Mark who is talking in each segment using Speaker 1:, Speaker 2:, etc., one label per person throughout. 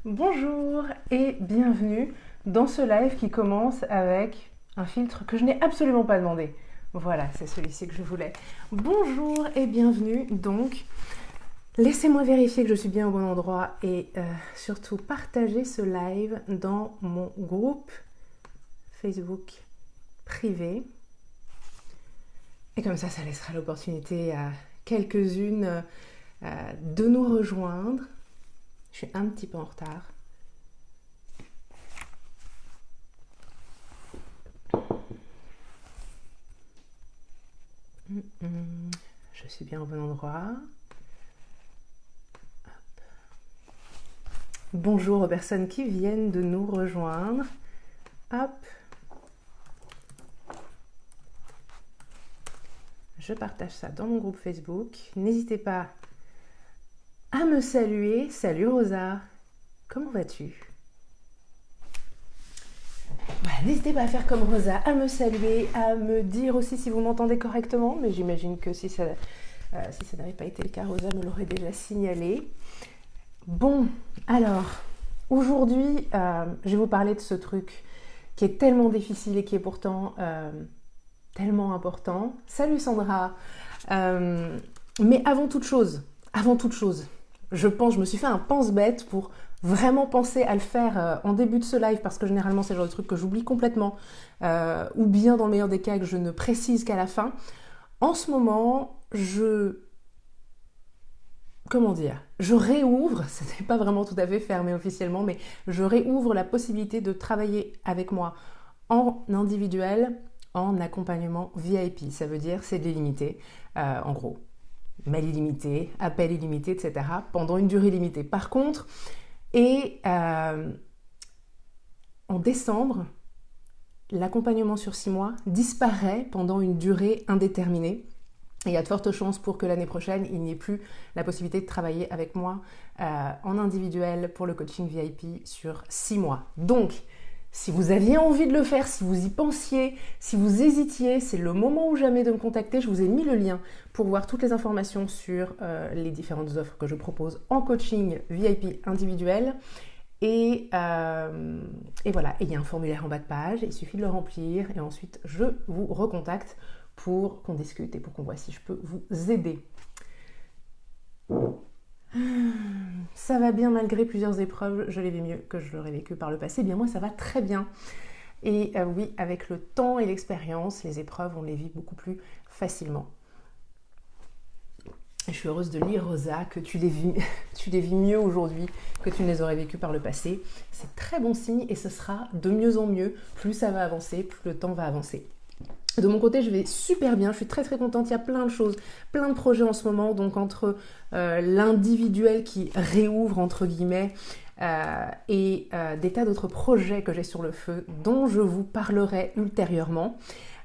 Speaker 1: Bonjour et bienvenue dans ce live qui commence avec un filtre que je n'ai absolument pas demandé. Voilà, c'est celui-ci que je voulais. Bonjour et bienvenue donc. Laissez-moi vérifier que je suis bien au bon endroit et surtout partager ce live dans mon groupe Facebook privé. Et comme ça laissera l'opportunité à quelques-unes de nous rejoindre. Je suis un petit peu en retard. Je suis bien au bon endroit. Hop. Bonjour aux personnes qui viennent de nous rejoindre. Hop. Je partage ça dans mon groupe Facebook. N'hésitez pas à me saluer. Salut Rosa, comment vas-tu? Voilà, n'hésitez pas à faire comme Rosa, à me saluer, à me dire aussi si vous m'entendez correctement, mais j'imagine que si ça n'avait pas été le cas, Rosa me l'aurait déjà signalé. Bon, alors, aujourd'hui, je vais vous parler de ce truc qui est tellement difficile et qui est pourtant tellement important. Salut Sandra. Mais avant toute chose, je me suis fait un pense-bête pour vraiment penser à le faire en début de ce live, parce que généralement c'est le genre de truc que j'oublie complètement, ou bien dans le meilleur des cas que je ne précise qu'à la fin. En ce moment, je réouvre, ce n'est pas vraiment tout à fait fermé officiellement, mais je réouvre la possibilité de travailler avec moi en individuel, en accompagnement VIP. Ça veut dire c'est de l'illimité, en gros. Mail illimité, appel illimité, etc. pendant une durée limitée. Par contre, en décembre, l'accompagnement sur 6 mois disparaît pendant une durée indéterminée. Et il y a de fortes chances pour que l'année prochaine, il n'y ait plus la possibilité de travailler avec moi en individuel pour le coaching VIP sur 6 mois. Donc, si vous aviez envie de le faire, si vous y pensiez, si vous hésitiez, c'est le moment ou jamais de me contacter. Je vous ai mis le lien pour voir toutes les informations sur les différentes offres que je propose en coaching VIP individuel. Et voilà, et il y a un formulaire en bas de page, il suffit de le remplir et ensuite je vous recontacte pour qu'on discute et pour qu'on voit si je peux vous aider. Ça va bien malgré plusieurs épreuves, je l'ai vu mieux que je l'aurais vécu par le passé. Bien moi ça va très bien. Et oui, avec le temps et l'expérience, les épreuves on les vit beaucoup plus facilement. Je suis heureuse de lire Rosa que tu les vis mieux aujourd'hui que tu ne les aurais vécues par le passé. C'est très bon signe et ce sera de mieux en mieux. Plus ça va avancer, plus le temps va avancer. De mon côté, je vais super bien, je suis très très contente, il y a plein de choses, plein de projets en ce moment, donc entre l'individuel qui réouvre entre guillemets et des tas d'autres projets que j'ai sur le feu dont je vous parlerai ultérieurement.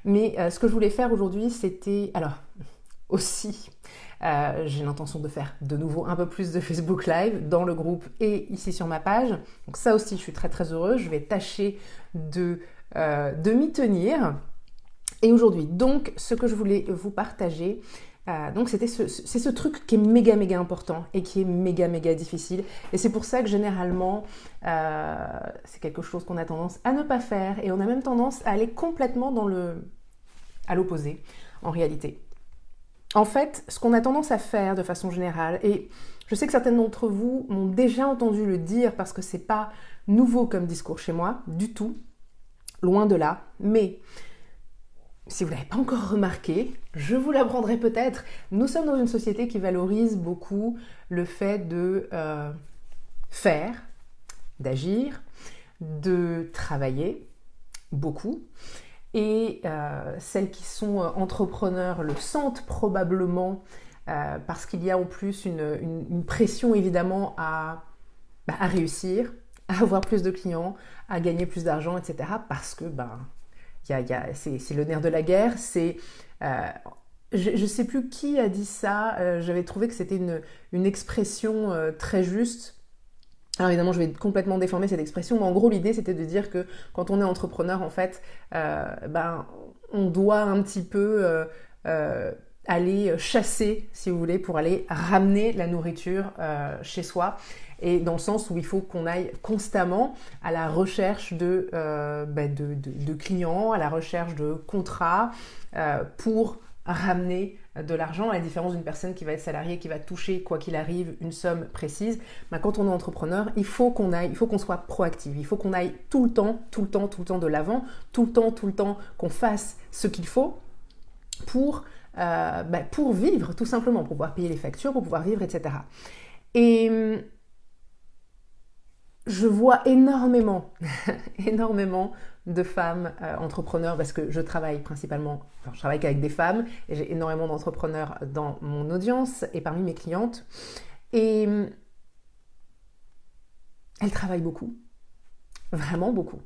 Speaker 1: Mais ce que je voulais faire aujourd'hui, c'était, alors aussi, j'ai l'intention de faire de nouveau un peu plus de Facebook Live dans le groupe et ici sur ma page, donc ça aussi je suis très très heureuse, je vais tâcher de m'y tenir. Et aujourd'hui, donc, ce que je voulais vous partager, donc c'est ce truc qui est méga méga important et qui est méga méga difficile. Et c'est pour ça que généralement, c'est quelque chose qu'on a tendance à ne pas faire et on a même tendance à aller complètement à l'opposé en réalité. En fait, ce qu'on a tendance à faire de façon générale, et je sais que certaines d'entre vous m'ont déjà entendu le dire parce que c'est pas nouveau comme discours chez moi, du tout, loin de là, mais si vous ne l'avez pas encore remarqué, je vous l'apprendrai peut-être. Nous sommes dans une société qui valorise beaucoup le fait de faire, d'agir, de travailler, beaucoup. Et celles qui sont entrepreneurs le sentent probablement parce qu'il y a en plus une pression évidemment à réussir, à avoir plus de clients, à gagner plus d'argent, etc. Parce que c'est le nerf de la guerre, je ne sais plus qui a dit ça, j'avais trouvé que c'était une expression très juste. Alors évidemment, je vais complètement déformer cette expression, mais en gros, l'idée, c'était de dire que quand on est entrepreneur, en fait, on doit un petit peu aller chasser, si vous voulez, pour aller ramener la nourriture chez soi. et dans le sens où il faut qu'on aille constamment à la recherche de clients, à la recherche de contrats pour ramener de l'argent, à la différence d'une personne qui va être salariée, qui va toucher, quoi qu'il arrive, une somme précise. Quand on est entrepreneur, il faut qu'on soit proactif, il faut qu'on aille tout le temps de l'avant, tout le temps qu'on fasse ce qu'il faut pour vivre, tout simplement, pour pouvoir payer les factures, pour pouvoir vivre, etc. Et je vois énormément de femmes entrepreneurs, parce que je travaille je travaille qu'avec des femmes, et j'ai énormément d'entrepreneurs dans mon audience et parmi mes clientes. Et elles travaillent beaucoup, vraiment beaucoup.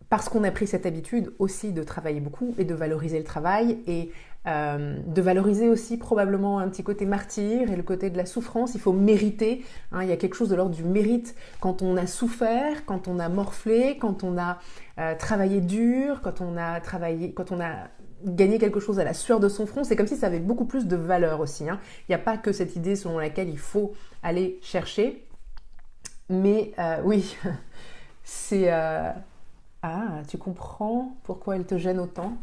Speaker 1: Parce qu'on a pris cette habitude aussi de travailler beaucoup et de valoriser le travail et de valoriser aussi probablement un petit côté martyr et le côté de la souffrance. Il faut mériter, il y a quelque chose de l'ordre du mérite quand on a souffert, quand on a morflé, quand on a travaillé dur, quand on a gagné quelque chose à la sueur de son front. C'est comme si ça avait beaucoup plus de valeur aussi. Il n'y a pas que cette idée selon laquelle il faut aller chercher. Mais oui, c'est... Ah, tu comprends pourquoi elle te gêne autant?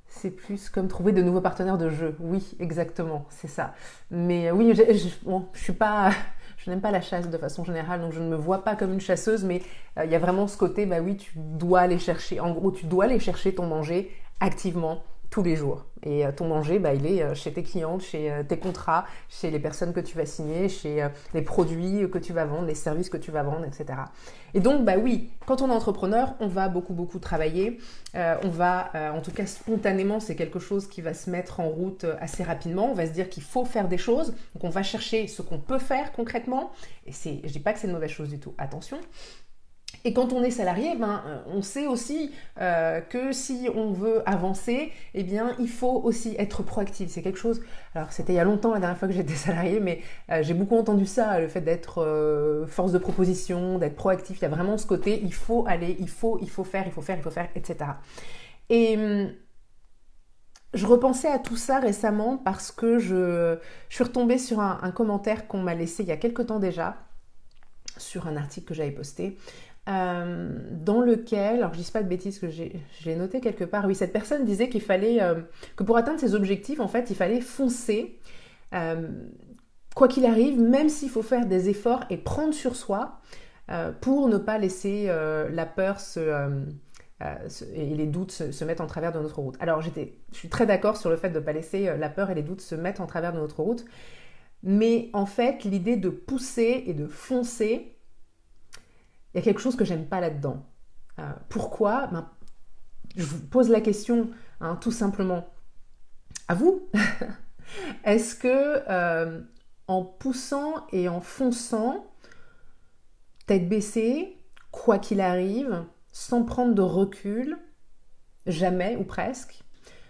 Speaker 1: C'est plus comme trouver de nouveaux partenaires de jeu. Oui, exactement, c'est ça. Mais oui, je n'aime pas la chasse de façon générale, donc je ne me vois pas comme une chasseuse, mais il y a vraiment ce côté, oui, tu dois aller chercher, en gros, tu dois aller chercher ton manger activement tous les jours. Et ton manger, il est chez tes clientes, chez tes contrats, chez les personnes que tu vas signer, chez les produits que tu vas vendre, les services que tu vas vendre, etc. Et donc, oui, quand on est entrepreneur, on va beaucoup travailler. On va, en tout cas spontanément, c'est quelque chose qui va se mettre en route assez rapidement. On va se dire qu'il faut faire des choses. Donc, on va chercher ce qu'on peut faire concrètement. Et je ne dis pas que c'est une mauvaise chose du tout. Attention. Et quand on est salarié, on sait aussi que si on veut avancer, il faut aussi être proactif. C'est quelque chose, alors c'était il y a longtemps la dernière fois que j'étais salariée, mais j'ai beaucoup entendu ça, le fait d'être force de proposition, d'être proactif. Il y a vraiment ce côté, il faut aller, il faut faire, etc. Et je repensais à tout ça récemment parce que je suis retombée sur un commentaire qu'on m'a laissé il y a quelques temps déjà, sur un article que j'avais posté, dans lequel, alors je dis pas de bêtises que j'ai noté quelque part, oui, cette personne disait qu'il fallait, que pour atteindre ses objectifs, en fait, il fallait foncer, quoi qu'il arrive, même s'il faut faire des efforts et prendre sur soi, pour ne pas laisser la peur et les doutes se mettre en travers de notre route. Alors je suis très d'accord sur le fait de ne pas laisser la peur et les doutes se mettre en travers de notre route, mais en fait, l'idée de pousser et de foncer, il y a quelque chose que j'aime pas là-dedans. Pourquoi ? Je vous pose la question, tout simplement, à vous. Est-ce que en poussant et en fonçant, tête baissée, quoi qu'il arrive, sans prendre de recul, jamais ou presque,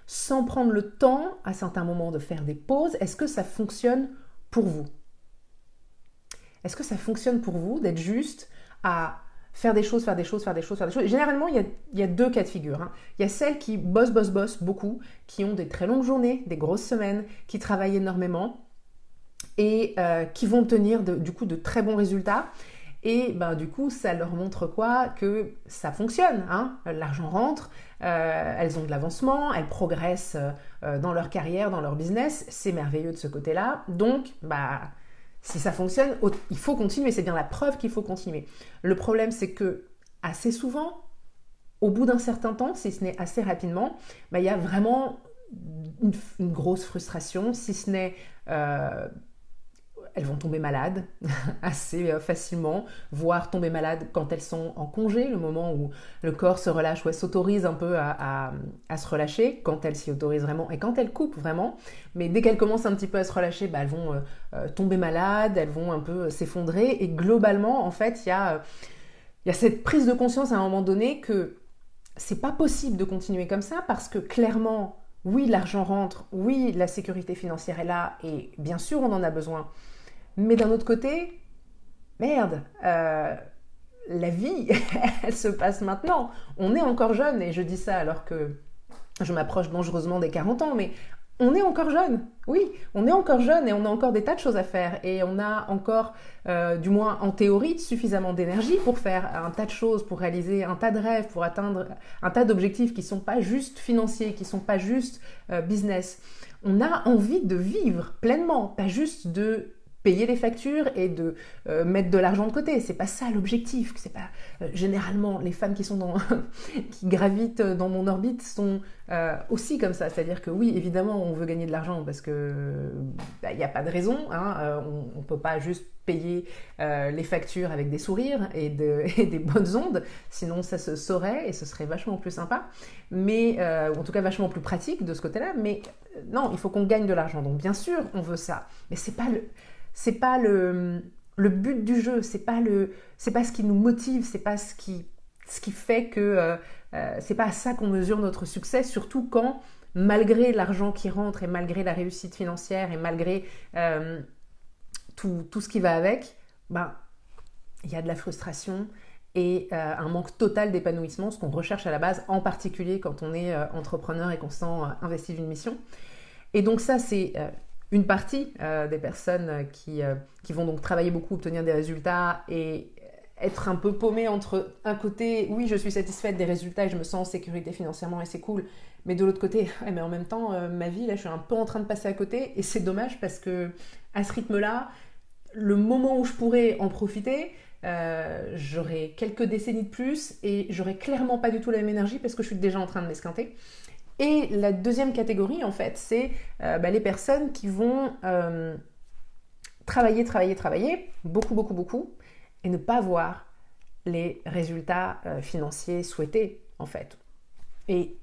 Speaker 1: sans prendre le temps à certains moments de faire des pauses, est-ce que ça fonctionne pour vous ? Est-ce que ça fonctionne pour vous d'être juste à faire des choses. Et généralement, il y a deux cas de figure. Il y a celles qui bossent beaucoup, qui ont des très longues journées, des grosses semaines, qui travaillent énormément et qui vont tenir du coup de très bons résultats. Et du coup, ça leur montre quoi ? Que ça fonctionne. L'argent rentre, elles ont de l'avancement, elles progressent dans leur carrière, dans leur business. C'est merveilleux de ce côté-là. Donc, si ça fonctionne, il faut continuer, c'est bien la preuve qu'il faut continuer. Le problème, c'est que assez souvent, au bout d'un certain temps, si ce n'est assez rapidement, il y a vraiment une grosse frustration, si ce n'est... elles vont tomber malades assez facilement, voire tomber malades quand elles sont en congé, le moment où le corps se relâche, où elles s'autorisent un peu à se relâcher, quand elles s'y autorisent vraiment et quand elles coupent vraiment. Mais dès qu'elles commencent un petit peu à se relâcher, elles vont tomber malades, elles vont un peu s'effondrer. Et globalement, en fait, il y a cette prise de conscience à un moment donné que c'est pas possible de continuer comme ça parce que clairement, oui, l'argent rentre, oui, la sécurité financière est là et bien sûr, on en a besoin. Mais d'un autre côté, merde, la vie, elle se passe maintenant. On est encore jeune, et je dis ça alors que je m'approche dangereusement des 40 ans, mais on est encore jeune, oui, on est encore jeune et on a encore des tas de choses à faire et on a encore, du moins en théorie, suffisamment d'énergie pour faire un tas de choses, pour réaliser un tas de rêves, pour atteindre un tas d'objectifs qui ne sont pas juste financiers, qui ne sont pas juste business. On a envie de vivre pleinement, pas juste de payer les factures et de mettre de l'argent de côté. C'est pas ça l'objectif. C'est pas généralement les femmes qui sont qui gravitent dans mon orbite sont aussi comme ça. C'est-à-dire que oui, évidemment, on veut gagner de l'argent parce que il n'y a pas de raison. Hein, on peut pas juste payer les factures avec des sourires et des bonnes ondes. Sinon, ça se saurait et ce serait vachement plus sympa. Mais ou en tout cas vachement plus pratique de ce côté-là. Mais non, il faut qu'on gagne de l'argent. Donc bien sûr, on veut ça. Mais c'est pas le but du jeu, c'est pas ce qui nous motive, c'est pas ce qui fait que c'est pas à ça qu'on mesure notre succès, surtout quand, malgré l'argent qui rentre et malgré la réussite financière et malgré tout ce qui va avec, il y a de la frustration et un manque total d'épanouissement, ce qu'on recherche à la base, en particulier quand on est entrepreneur et qu'on se sent investi d'une mission. Et donc ça, c'est une partie des personnes qui vont donc travailler beaucoup, obtenir des résultats et être un peu paumées entre un côté, oui, je suis satisfaite des résultats et je me sens en sécurité financièrement et c'est cool, mais de l'autre côté, mais en même temps, ma vie, là, je suis un peu en train de passer à côté et c'est dommage parce que à ce rythme-là, le moment où je pourrais en profiter, j'aurai quelques décennies de plus et j'aurai clairement pas du tout la même énergie parce que je suis déjà en train de m'esquinter. Et la deuxième catégorie, en fait, c'est les personnes qui vont travailler, beaucoup, et ne pas voir les résultats financiers souhaités, en fait. Et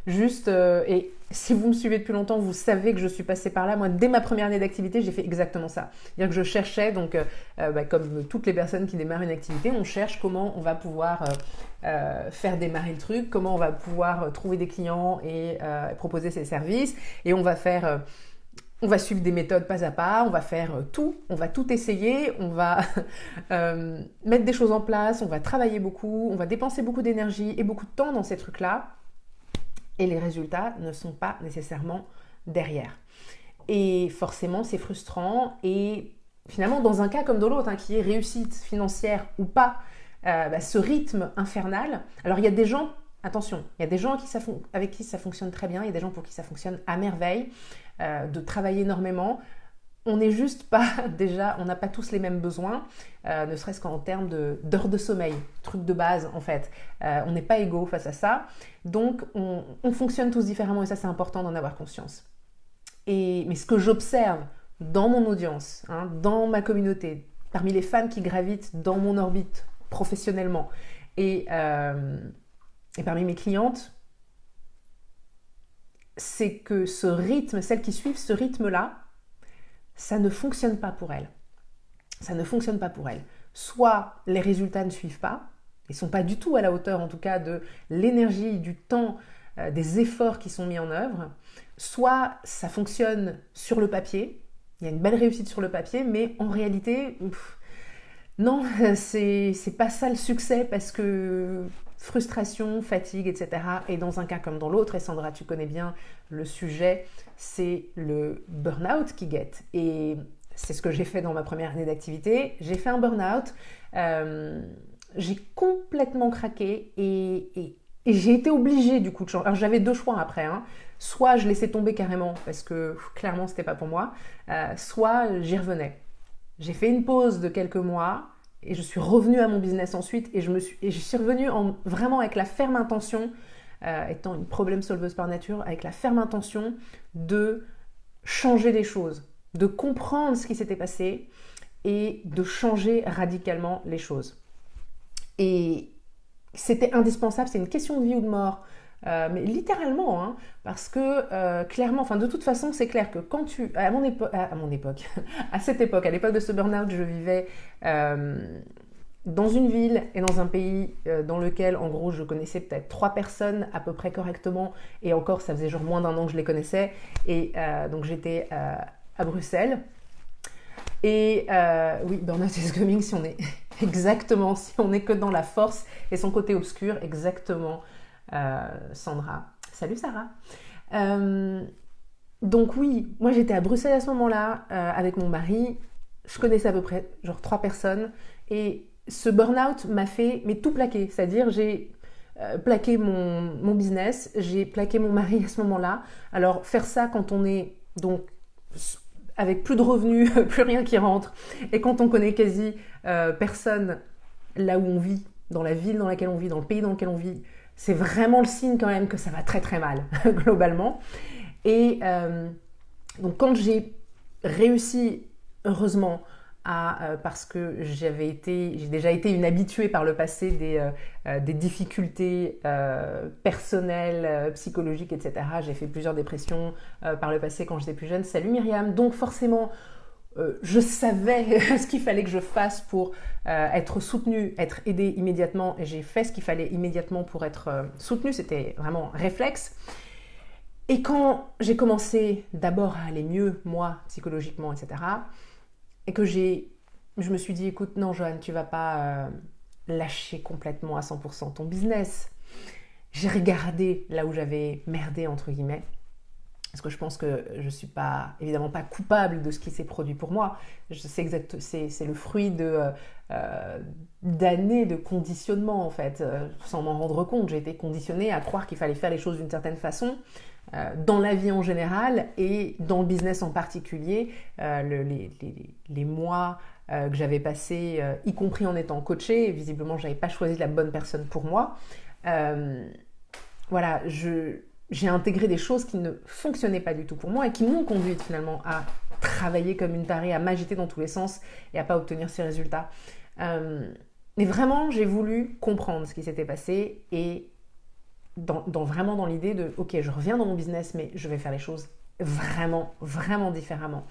Speaker 1: juste, et si vous me suivez depuis longtemps, vous savez que je suis passée par là. Moi, dès ma première année d'activité, j'ai fait exactement ça. C'est-à-dire que je cherchais, donc, comme toutes les personnes qui démarrent une activité, on cherche comment on va pouvoir faire démarrer le truc, comment on va pouvoir trouver des clients et proposer ses services. Et on va faire... on va suivre des méthodes pas à pas, on va faire tout, on va tout essayer, on va mettre des choses en place, on va travailler beaucoup, on va dépenser beaucoup d'énergie et beaucoup de temps dans ces trucs-là. Et les résultats ne sont pas nécessairement derrière. Et forcément, c'est frustrant. Et finalement, dans un cas comme dans l'autre, qui est réussite financière ou pas, ce rythme infernal... Alors, il y a des gens, attention, il y a des gens avec qui ça fonctionne très bien, il y a des gens pour qui ça fonctionne à merveille, de travailler énormément. On n'est juste pas, déjà, on n'a pas tous les mêmes besoins, ne serait-ce qu'en termes d'heures de sommeil, truc de base en fait. On n'est pas égaux face à ça, donc on fonctionne tous différemment et ça c'est important d'en avoir conscience. Mais ce que j'observe dans mon audience, dans ma communauté, parmi les femmes qui gravitent dans mon orbite professionnellement et parmi mes clientes, c'est que ce rythme, celles qui suivent ce rythme-là, ça ne fonctionne pas pour elles. Ça ne fonctionne pas pour elles. Soit les résultats ne suivent pas, ils ne sont pas du tout à la hauteur en tout cas de l'énergie, du temps, des efforts qui sont mis en œuvre, soit ça fonctionne sur le papier, il y a une belle réussite sur le papier, mais en réalité, non, c'est pas ça le succès parce que frustration, fatigue, etc. Et dans un cas comme dans l'autre, et Sandra, tu connais bien le sujet, c'est le burn-out qui guette. Et c'est ce que j'ai fait dans ma première année d'activité. J'ai fait un burn-out, j'ai complètement craqué et j'ai été obligée du coup de changer. Alors j'avais deux choix après, soit je laissais tomber carrément parce que clairement c'était pas pour moi, soit j'y revenais. J'ai fait une pause de quelques mois et je suis revenue à mon business ensuite et je suis revenue vraiment avec la ferme intention, étant une problème solveuse par nature, avec la ferme intention de changer les choses, de comprendre ce qui s'était passé et de changer radicalement les choses. Et c'était indispensable, c'est une question de vie ou de mort, mais littéralement, parce que clairement, de toute façon, c'est clair que quand à cette époque, à l'époque de ce burn-out, je vivais dans une ville et dans un pays dans lequel, en gros, je connaissais peut-être 3 personnes à peu près correctement, et encore, ça faisait genre moins d'1 an que je les connaissais, et donc j'étais à Bruxelles. Et oui, burn-out is coming si on est exactement, si on est que dans la force et son côté obscur, exactement, Sandra. Salut Sarah. Donc oui, moi j'étais à Bruxelles à ce moment-là avec mon mari. Je connaissais à peu près genre 3 personnes. Et ce burn-out m'a fait mais tout plaquer. C'est-à-dire j'ai plaqué mon business, j'ai plaqué mon mari à ce moment-là. Alors faire ça quand on est donc avec plus de revenus, plus rien qui rentre, et quand on connaît quasi personne là où on vit, dans la ville dans laquelle on vit, dans le pays dans lequel on vit, c'est vraiment le signe quand même que ça va très très mal, globalement. Et donc quand j'ai réussi, heureusement, parce que j'ai déjà été une habituée par le passé des difficultés personnelles, psychologiques, etc. J'ai fait plusieurs dépressions par le passé quand j'étais plus jeune. Salut Myriam. Donc forcément, je savais ce qu'il fallait que je fasse pour être soutenue, être aidée immédiatement. Et j'ai fait ce qu'il fallait immédiatement pour être soutenue. C'était vraiment réflexe. Et quand j'ai commencé d'abord à aller mieux, moi, psychologiquement, etc., et que je me suis dit, écoute, non, Joanne, tu vas pas lâcher complètement à 100% ton business. J'ai regardé là où j'avais merdé, entre guillemets, parce que je pense que je ne suis évidemment pas coupable de ce qui s'est produit pour moi. Je sais c'est le fruit d'années de conditionnement, en fait, sans m'en rendre compte. J'ai été conditionnée à croire qu'il fallait faire les choses d'une certaine façon, dans la vie en général et dans le business en particulier. Les mois que j'avais passés, y compris en étant coachée, visiblement je n'avais pas choisi la bonne personne pour moi. Voilà, j'ai intégré des choses qui ne fonctionnaient pas du tout pour moi et qui m'ont conduite finalement à travailler comme une tarée, à m'agiter dans tous les sens et à pas obtenir ces résultats. Mais vraiment, j'ai voulu comprendre ce qui s'était passé et vraiment dans l'idée de ok, je reviens dans mon business, mais je vais faire les choses vraiment, vraiment différemment.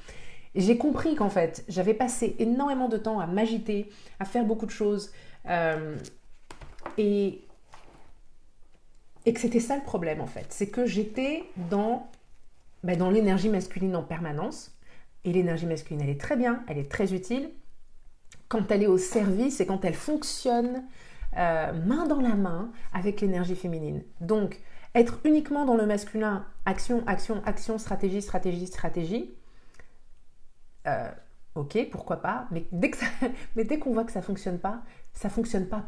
Speaker 1: Et j'ai compris qu'en fait, j'avais passé énormément de temps à m'agiter, à faire beaucoup de choses, et que c'était ça le problème en fait. C'est que j'étais dans l'énergie masculine en permanence. Et l'énergie masculine, elle est très bien, elle est très utile quand elle est au service et quand elle fonctionne main dans la main avec l'énergie féminine. Donc, être uniquement dans le masculin, action, action, action, stratégie, stratégie, stratégie, ok, pourquoi pas, mais dès qu'on voit que ça fonctionne pas,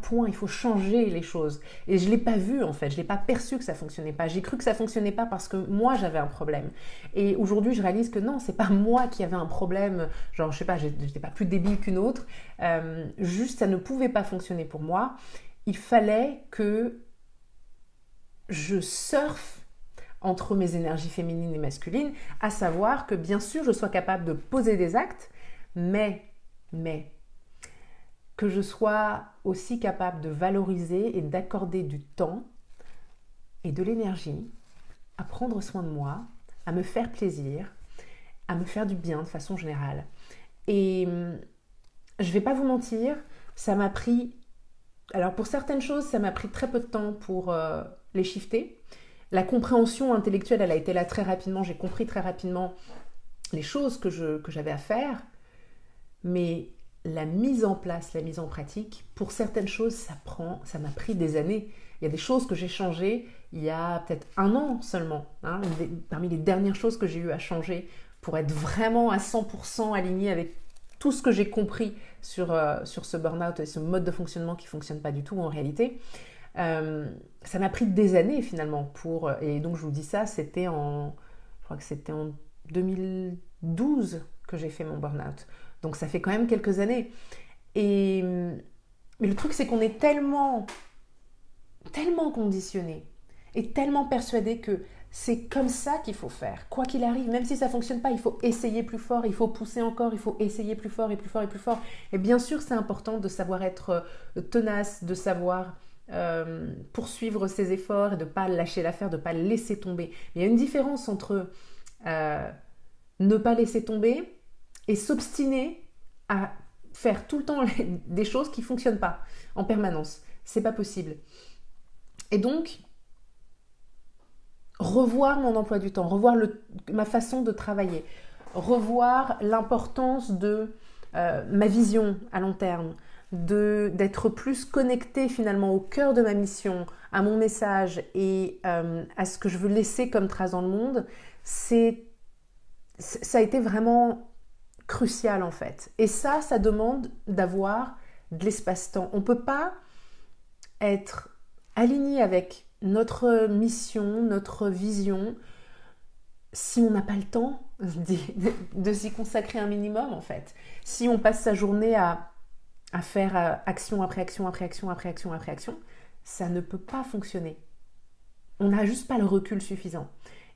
Speaker 1: point, il faut changer les choses. Et je l'ai pas vu en fait, je l'ai pas perçu que ça fonctionnait pas, j'ai cru que ça fonctionnait pas parce que moi j'avais un problème. Et aujourd'hui je réalise que non, c'est pas moi qui avais un problème, genre je sais pas, j'étais pas plus débile qu'une autre, juste ça ne pouvait pas fonctionner pour moi. Il fallait que je surfe entre mes énergies féminines et masculines, à savoir que bien sûr je sois capable de poser des actes, mais que je sois aussi capable de valoriser et d'accorder du temps et de l'énergie à prendre soin de moi, à me faire plaisir, à me faire du bien de façon générale. Et je ne vais pas vous mentir, ça m'a pris... Alors pour certaines choses, ça m'a pris très peu de temps pour les shifter. La compréhension intellectuelle, elle a été là très rapidement. J'ai compris très rapidement les choses que j'avais à faire. Mais la mise en place, la mise en pratique, pour certaines choses, ça m'a pris des années. Il y a des choses que j'ai changées il y a peut-être 1 an seulement. Parmi les dernières choses que j'ai eu à changer pour être vraiment à 100% alignée avec tout ce que j'ai compris sur ce burn-out et ce mode de fonctionnement qui ne fonctionne pas du tout en réalité. Ça m'a pris des années finalement et donc je vous dis ça, je crois que c'était en 2012 que j'ai fait mon burn-out. Donc ça fait quand même quelques années. Mais le truc, c'est qu'on est tellement conditionné et tellement persuadé que c'est comme ça qu'il faut faire. Quoi qu'il arrive, même si ça ne fonctionne pas, il faut essayer plus fort, il faut pousser encore, il faut essayer plus fort et plus fort et plus fort. Et bien sûr, c'est important de savoir être tenace, de savoir poursuivre ses efforts et de ne pas lâcher l'affaire, de ne pas laisser tomber. Mais il y a une différence entre ne pas laisser tomber et s'obstiner à faire tout le temps des choses qui ne fonctionnent pas en permanence. C'est pas possible. Et donc, revoir mon emploi du temps, revoir ma façon de travailler, revoir l'importance de ma vision à long terme, d'être plus connectée finalement au cœur de ma mission, à mon message et à ce que je veux laisser comme trace dans le monde, c'est ça a été vraiment crucial en fait. Et ça demande d'avoir de l'espace-temps. On ne peut pas être aligné avec notre mission, notre vision, si on n'a pas le temps de s'y consacrer un minimum en fait. Si on passe sa journée à faire action après action, après action, après action, après action, ça ne peut pas fonctionner. On n'a juste pas le recul suffisant.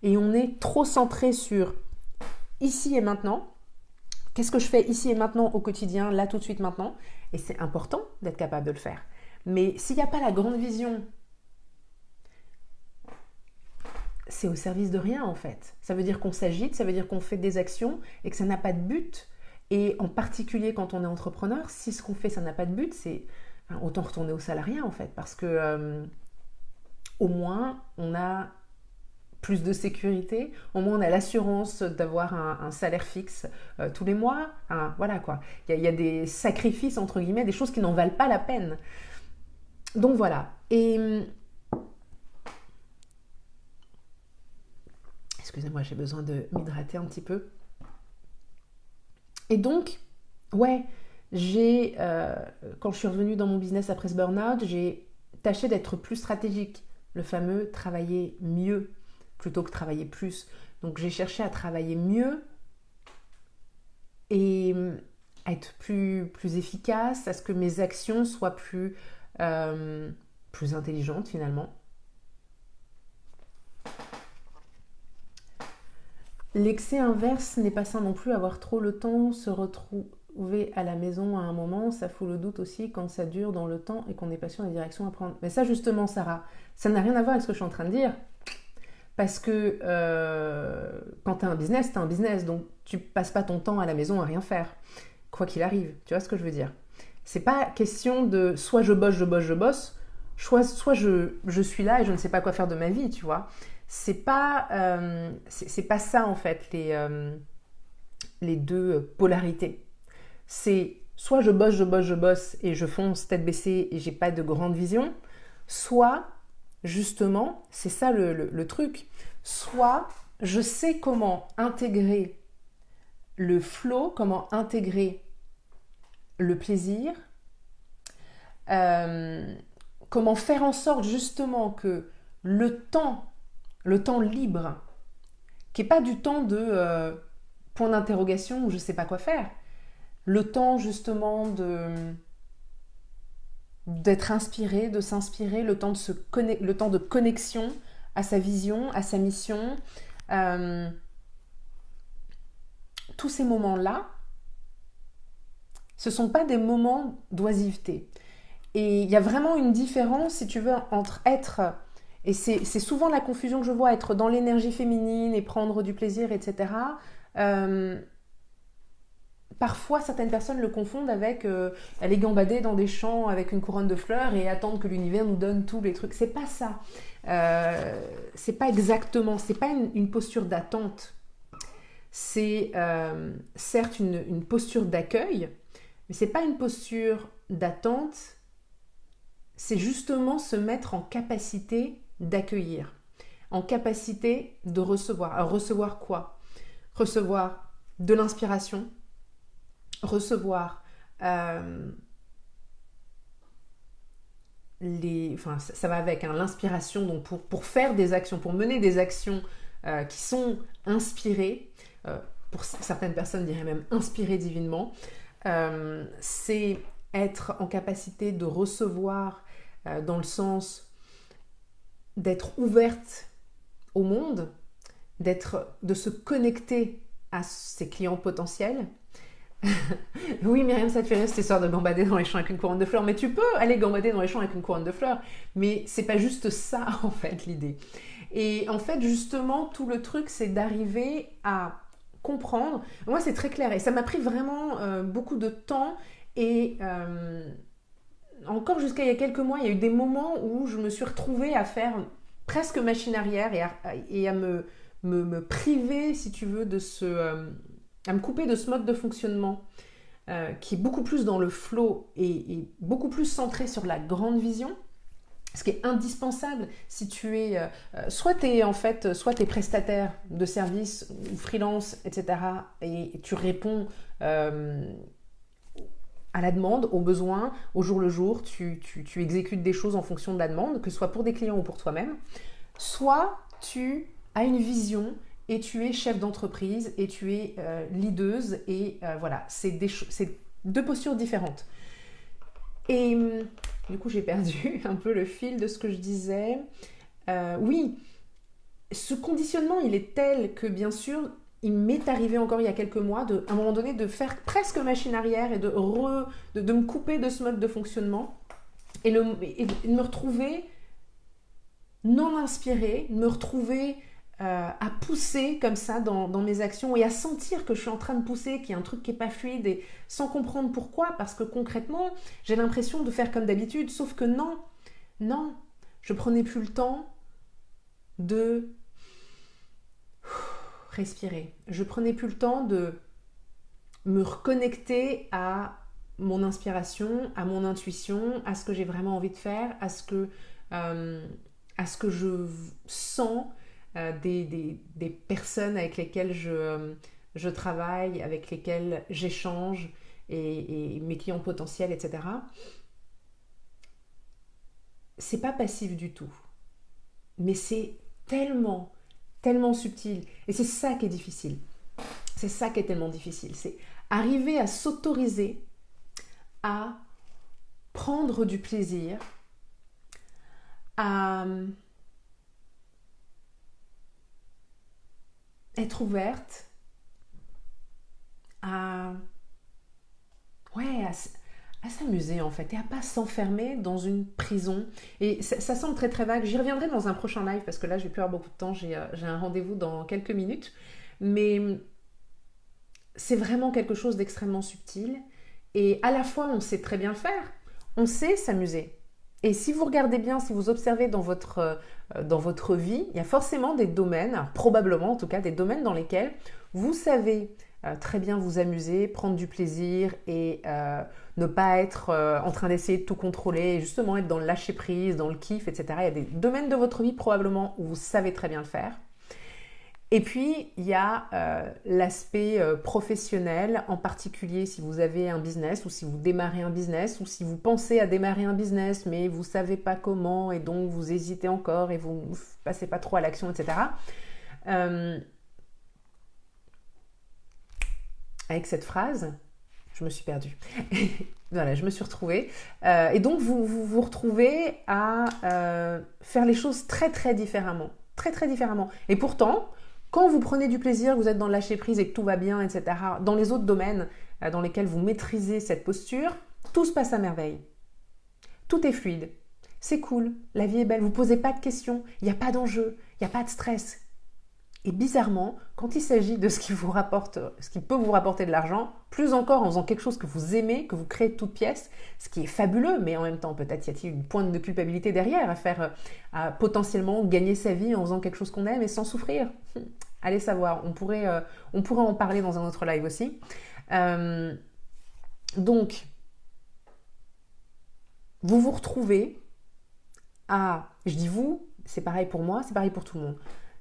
Speaker 1: Et on est trop centré sur ici et maintenant. Qu'est-ce que je fais ici et maintenant au quotidien, là tout de suite maintenant? Et c'est important d'être capable de le faire. Mais s'il n'y a pas la grande vision, c'est au service de rien en fait. Ça veut dire qu'on s'agite, ça veut dire qu'on fait des actions et que ça n'a pas de but. Et en particulier quand on est entrepreneur, si ce qu'on fait ça n'a pas de but, c'est autant retourner au salariat en fait. Parce que au moins on a plus de sécurité, au moins on a l'assurance d'avoir un salaire fixe tous les mois. Voilà quoi. Il y a des sacrifices entre guillemets, des choses qui n'en valent pas la peine. Donc voilà. Et excusez-moi, j'ai besoin de m'hydrater un petit peu. Et donc, ouais, quand je suis revenue dans mon business après ce burn-out, j'ai tâché d'être plus stratégique. Le fameux travailler mieux plutôt que travailler plus. Donc j'ai cherché à travailler mieux et à être plus efficace, à ce que mes actions soient plus intelligentes finalement. L'excès inverse n'est pas sain non plus, avoir trop le temps, se retrouver à la maison à un moment, ça fout le doute aussi quand ça dure dans le temps et qu'on n'est pas sûr de la direction à prendre. Mais ça justement Sarah, ça n'a rien à voir avec ce que je suis en train de dire. Parce que quand tu as un business, donc tu passes pas ton temps à la maison à rien faire, quoi qu'il arrive, tu vois ce que je veux dire. C'est pas question de soit je bosse, soit je suis là et je ne sais pas quoi faire de ma vie, tu vois. C'est pas ça en fait les deux polarités. C'est soit je bosse et je fonce tête baissée et j'ai pas de grande vision, soit justement, c'est ça le truc, soit je sais comment intégrer le flow, comment intégrer le plaisir, comment faire en sorte justement que le temps libre, qui n'est pas du temps de point d'interrogation où je ne sais pas quoi faire, le temps justement d'être inspiré, de s'inspirer, le temps de connexion à sa vision, à sa mission, tous ces moments-là, ce ne sont pas des moments d'oisiveté. Et il y a vraiment une différence, si tu veux, entre être... Et c'est souvent la confusion que je vois, être dans l'énergie féminine et prendre du plaisir, etc. Parfois, certaines personnes le confondent avec aller gambader dans des champs avec une couronne de fleurs et attendre que l'univers nous donne tous les trucs. C'est pas ça. C'est pas exactement. C'est pas une posture d'attente. C'est certes une posture d'accueil, mais c'est pas une posture d'attente. C'est justement se mettre en capacité d'accueillir, en capacité de recevoir. Alors recevoir quoi? Recevoir de l'inspiration, recevoir ça va avec l'inspiration donc pour faire des actions, pour mener des actions qui sont inspirées, pour certaines personnes diraient même inspirées divinement, c'est être en capacité de recevoir dans le sens d'être ouverte au monde, de se connecter à ses clients potentiels. Oui, Myriam, ça te fait rire cette histoire de gambader dans les champs avec une couronne de fleurs, mais tu peux aller gambader dans les champs avec une couronne de fleurs, mais c'est pas juste ça en fait l'idée. Et en fait justement tout le truc c'est d'arriver à comprendre. Moi c'est très clair et ça m'a pris vraiment beaucoup de temps et encore jusqu'à il y a quelques mois, il y a eu des moments où je me suis retrouvée à faire presque machine arrière et à me priver, si tu veux, à me couper de ce mode de fonctionnement qui est beaucoup plus dans le flow et beaucoup plus centré sur la grande vision. Ce qui est indispensable si tu es, soit tu es prestataire de services ou freelance, etc. et tu réponds à la demande, aux besoins, au jour le jour, tu exécutes des choses en fonction de la demande, que ce soit pour des clients ou pour toi-même, soit tu as une vision et tu es chef d'entreprise et tu es leaduse et voilà, c'est deux postures différentes. Et du coup, j'ai perdu un peu le fil de ce que je disais. Oui, ce conditionnement, il est tel que bien sûr, il m'est arrivé encore il y a quelques mois, à un moment donné, de faire presque machine arrière et de me couper de ce mode de fonctionnement et de me retrouver non inspirée, de me retrouver à pousser comme ça dans mes actions et à sentir que je suis en train de pousser, qu'il y a un truc qui n'est pas fluide et sans comprendre pourquoi, parce que concrètement, j'ai l'impression de faire comme d'habitude, sauf que non, je prenais plus le temps de respirer. Je prenais plus le temps de me reconnecter à mon inspiration, à mon intuition, à ce que j'ai vraiment envie de faire, à ce que je sens des personnes avec lesquelles je travaille, avec lesquelles j'échange et mes clients potentiels, etc. C'est pas passif du tout, mais c'est tellement subtil et c'est ça qui est difficile. C'est ça qui est tellement difficile, c'est arriver à s'autoriser à prendre du plaisir, à être ouverte, à s'amuser en fait et à pas s'enfermer dans une prison. Et ça semble très très vague. J'y reviendrai dans un prochain live parce que là je vais plus avoir beaucoup de temps. J'ai un rendez-vous dans quelques minutes. Mais c'est vraiment quelque chose d'extrêmement subtil. Et à la fois on sait très bien le faire. On sait s'amuser. Et si vous regardez bien, si vous observez dans votre vie, il y a forcément des domaines, probablement en tout cas, des domaines dans lesquels vous savez très bien vous amuser, prendre du plaisir et ne pas être en train d'essayer de tout contrôler, et justement être dans le lâcher prise, dans le kiff, etc. Il y a des domaines de votre vie probablement où vous savez très bien le faire. Et puis, il y a l'aspect professionnel, en particulier si vous avez un business ou si vous démarrez un business ou si vous pensez à démarrer un business mais vous ne savez pas comment et donc vous hésitez encore et vous ne passez pas trop à l'action, etc. Avec cette phrase, je me suis perdue. Voilà, je me suis retrouvée. Et donc, vous retrouvez à faire les choses très, très différemment. Très, très différemment. Et pourtant, quand vous prenez du plaisir, vous êtes dans le lâcher-prise et que tout va bien, etc., dans les autres domaines dans lesquels vous maîtrisez cette posture, tout se passe à merveille. Tout est fluide. C'est cool. La vie est belle. Vous ne posez pas de questions. Il n'y a pas d'enjeu. Il n'y a pas de stress. Et bizarrement, quand il s'agit de ce qui peut vous rapporter de l'argent, plus encore en faisant quelque chose que vous aimez, que vous créez de toutes pièces, ce qui est fabuleux, mais en même temps, peut-être y a-t-il une pointe de culpabilité derrière à potentiellement gagner sa vie en faisant quelque chose qu'on aime et sans souffrir. Allez savoir, on pourrait en parler dans un autre live aussi. Donc, vous vous retrouvez à, je dis vous, c'est pareil pour moi, c'est pareil pour tout le monde.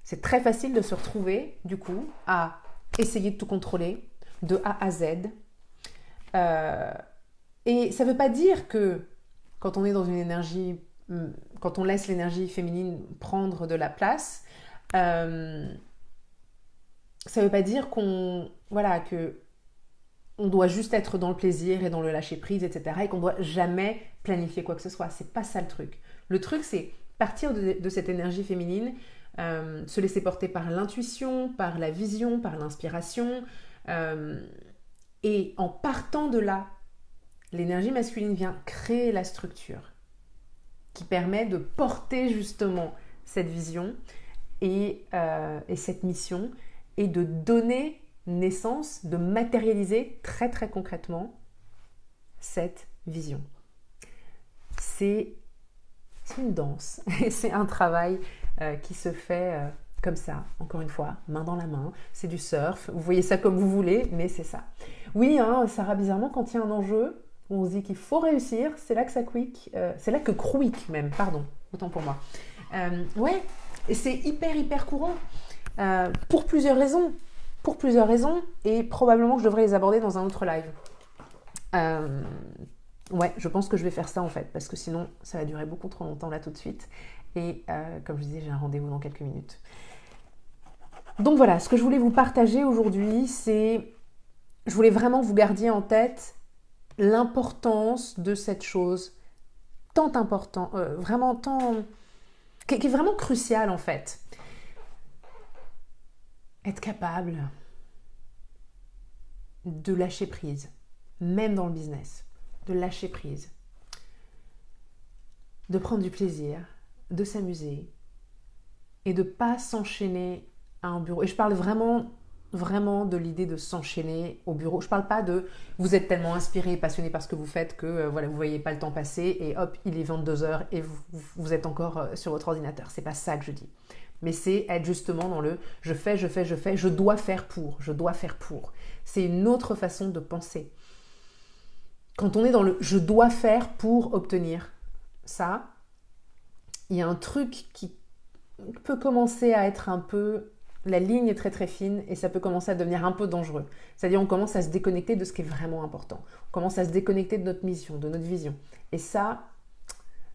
Speaker 1: C'est très facile de se retrouver, du coup, à essayer de tout contrôler, de A à Z. Et ça ne veut pas dire que quand on est dans une énergie, quand on laisse l'énergie féminine prendre de la place, ça ne veut pas dire que on doit juste être dans le plaisir et dans le lâcher-prise, etc. et qu'on ne doit jamais planifier quoi que ce soit. C'est pas ça le truc. Le truc, c'est partir de cette énergie féminine, se laisser porter par l'intuition, par la vision, par l'inspiration. Et en partant de là, l'énergie masculine vient créer la structure qui permet de porter justement cette vision et cette mission et de donner naissance, de matérialiser très très concrètement cette vision. C'est une danse et c'est un travail qui se fait comme ça, encore une fois, main dans la main. C'est du surf, vous voyez ça comme vous voulez, mais c'est ça. Oui, Sarah, bizarrement, quand il y a un enjeu, on se dit qu'il faut réussir, c'est là que ça quick, c'est là que quick même, pardon. autant pour moi. Ouais, et c'est hyper courant pour plusieurs raisons. Pour plusieurs raisons, et probablement que je devrais les aborder dans un autre live. Ouais, je pense que je vais faire ça en fait, parce que sinon ça va durer beaucoup trop longtemps là tout de suite. Et comme je disais, j'ai un rendez-vous dans quelques minutes. Donc voilà, ce que je voulais vous partager aujourd'hui, c'est... Je voulais vraiment que vous gardiez en tête l'importance de cette chose tant importante, vraiment tant... qui est vraiment cruciale en fait. Être capable de lâcher prise, même dans le business, de lâcher prise, de prendre du plaisir, de s'amuser et de ne pas s'enchaîner à un bureau. Et je parle vraiment de l'idée de s'enchaîner au bureau. Je ne parle pas de vous êtes tellement inspiré et passionné par ce que vous faites que voilà, vous ne voyez pas le temps passer et hop, il est 22h et vous êtes encore sur votre ordinateur. Ce n'est pas ça que je dis. Mais c'est être justement dans le je fais, je dois faire pour. C'est une autre façon de penser. Quand on est dans le je dois faire pour obtenir ça, il y a un truc qui peut commencer à être un peu... La ligne est très fine et ça peut commencer à devenir un peu dangereux. C'est-à-dire on commence à se déconnecter de ce qui est vraiment important. On commence à se déconnecter de notre mission, de notre vision. Et ça,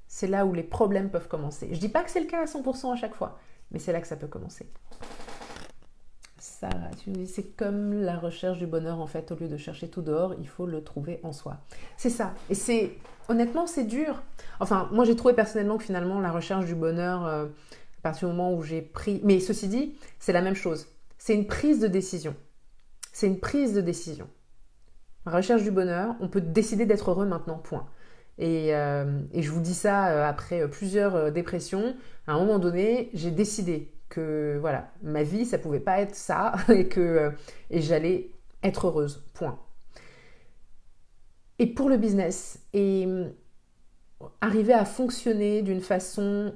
Speaker 1: c'est là où les problèmes peuvent commencer. Je ne dis pas que c'est le cas à 100% à chaque fois, mais c'est là que ça peut commencer. Sarah, tu nous dis, c'est comme la recherche du bonheur en fait. Au lieu de chercher tout dehors, il faut le trouver en soi. C'est ça. Et c'est, honnêtement, c'est dur. Enfin, moi j'ai trouvé personnellement que finalement la recherche du bonheur... à partir du moment où j'ai pris... Mais ceci dit, c'est la même chose. C'est une prise de décision. C'est une prise de décision. La recherche du bonheur, on peut décider d'être heureux maintenant, point. Et je vous dis ça après plusieurs dépressions. À un moment donné, j'ai décidé que voilà, ma vie, ça ne pouvait pas être ça et j'allais être heureuse, point. Et pour le business, et arriver à fonctionner d'une façon...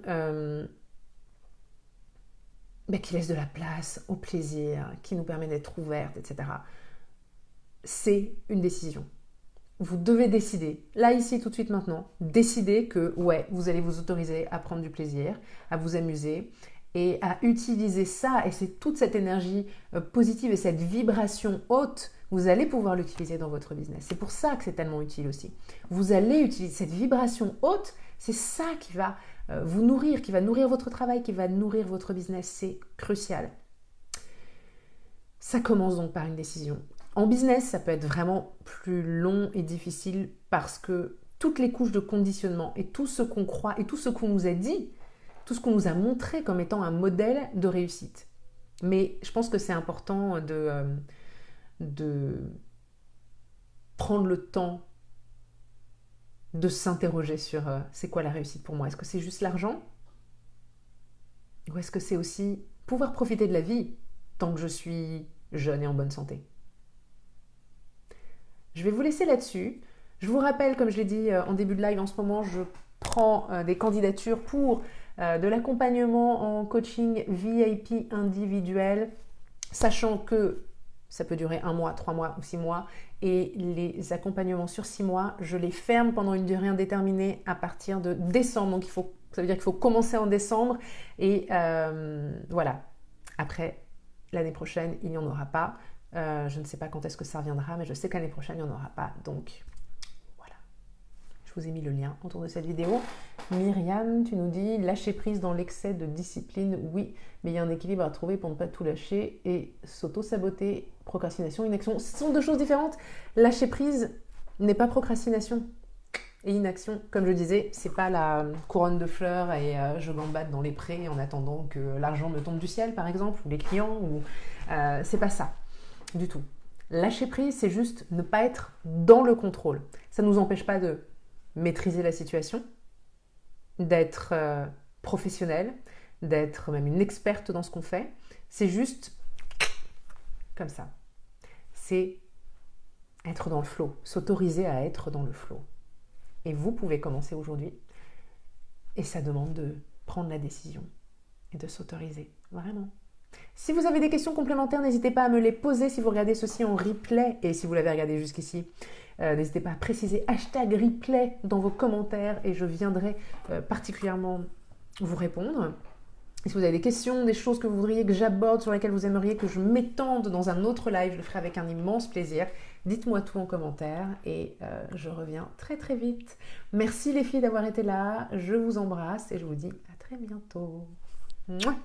Speaker 1: qui laisse de la place au plaisir, qui nous permet d'être ouverte, etc. C'est une décision. Vous devez décider, là, ici, tout de suite, maintenant, décider que, ouais, vous allez vous autoriser à prendre du plaisir, à vous amuser et à utiliser ça, et c'est toute cette énergie positive et cette vibration haute, vous allez pouvoir l'utiliser dans votre business. C'est pour ça que c'est tellement utile aussi. Vous allez utiliser cette vibration haute, c'est ça qui va vous nourrir, qui va nourrir votre travail, qui va nourrir votre business. C'est crucial. Ça commence donc par une décision. En business, ça peut être vraiment plus long et difficile parce que toutes les couches de conditionnement et tout ce qu'on croit et tout ce qu'on nous a dit, tout ce qu'on nous a montré comme étant un modèle de réussite. Mais je pense que c'est important de prendre le temps de s'interroger sur c'est quoi la réussite pour moi. Est-ce que c'est juste l'argent? Ou est-ce que c'est aussi pouvoir profiter de la vie tant que je suis jeune et en bonne santé? Je vais vous laisser là-dessus. Je vous rappelle, comme je l'ai dit en début de live, en ce moment, je prends des candidatures pour de l'accompagnement en coaching VIP individuel, sachant que ça peut durer 1 mois, 3 mois ou 6 mois. Et les accompagnements sur 6 mois, je les ferme pendant une durée indéterminée à partir de décembre. Donc ça veut dire qu'il faut commencer en décembre. Et voilà. Après, l'année prochaine, il n'y en aura pas. Je ne sais pas quand est-ce que ça reviendra, mais je sais que l'année prochaine, il n'y en aura pas. Donc, voilà. Je vous ai mis le lien autour de cette vidéo. Myriam, tu nous dis, lâcher prise dans l'excès de discipline, oui, mais il y a un équilibre à trouver pour ne pas tout lâcher et s'auto-saboter. Procrastination, inaction, ce sont deux choses différentes. Lâcher prise n'est pas procrastination. Et inaction, comme je disais, c'est pas la couronne de fleurs et je gambade dans les prés en attendant que l'argent me tombe du ciel, par exemple, ou les clients, ou c'est pas ça du tout. Lâcher prise, c'est juste ne pas être dans le contrôle. Ça ne nous empêche pas de maîtriser la situation, d'être professionnel, d'être même une experte dans ce qu'on fait. C'est juste comme ça. C'est être dans le flow, s'autoriser à être dans le flow. Et vous pouvez commencer aujourd'hui. Et ça demande de prendre la décision et de s'autoriser, vraiment. Si vous avez des questions complémentaires, n'hésitez pas à me les poser si vous regardez ceci en replay. Et si vous l'avez regardé jusqu'ici, n'hésitez pas à préciser #replay dans vos commentaires et je viendrai particulièrement vous répondre. Et si vous avez des questions, des choses que vous voudriez que j'aborde, sur lesquelles vous aimeriez que je m'étende dans un autre live, je le ferai avec un immense plaisir. Dites-moi tout en commentaire et je reviens très très vite. Merci les filles d'avoir été là, je vous embrasse et je vous dis à très bientôt. Mouah.